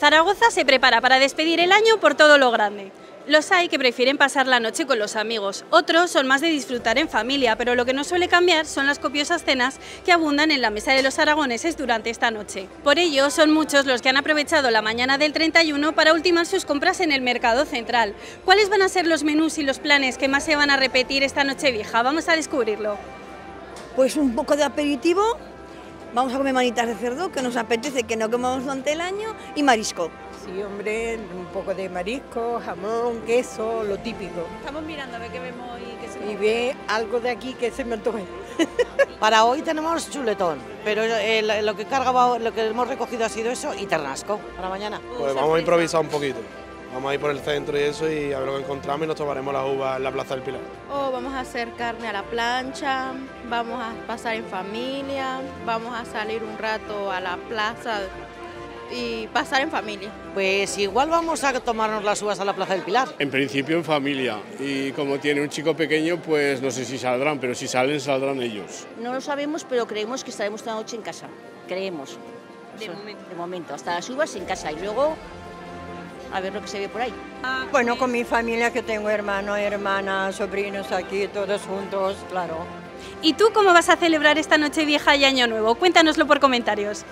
Zaragoza se prepara para despedir el año por todo lo grande. Los hay que prefieren pasar la noche con los amigos, otros son más de disfrutar en familia, pero lo que no suele cambiar son las copiosas cenas que abundan en la mesa de los aragoneses durante esta noche. Por ello, son muchos los que han aprovechado la mañana del 31 para ultimar sus compras en el mercado central. ¿Cuáles van a ser los menús y los planes que más se van a repetir esta Nochevieja? Vamos a descubrirlo. Pues un poco de aperitivo, vamos a comer manitas de cerdo, que nos apetece, que no comamos durante el año, y marisco. Sí, hombre, un poco de marisco, jamón, queso, lo típico. Estamos mirando a ver qué vemos Y ve algo de aquí que se me antoje. Para hoy tenemos chuletón, pero lo que hemos recogido ha sido eso y ternasco para mañana. Pues vamos a improvisar un poquito. Vamos a ir por el centro y eso y a ver lo que encontramos y nos tomaremos las uvas en la Plaza del Pilar. Vamos a hacer carne a la plancha, vamos a pasar en familia, vamos a salir un rato a la plaza y pasar en familia. Pues igual vamos a tomarnos las uvas a la Plaza del Pilar. En principio en familia, y como tiene un chico pequeño, pues no sé si saldrán, pero si salen, saldrán ellos. No lo sabemos, pero creemos que estaremos toda la noche en casa, creemos. De momento, hasta las uvas en casa y luego a ver lo que se ve por ahí. Bueno, con mi familia, que tengo hermanos, hermanas, sobrinos aquí, todos juntos, claro. ¿Y tú cómo vas a celebrar esta Nochevieja y Año Nuevo? Cuéntanoslo por comentarios.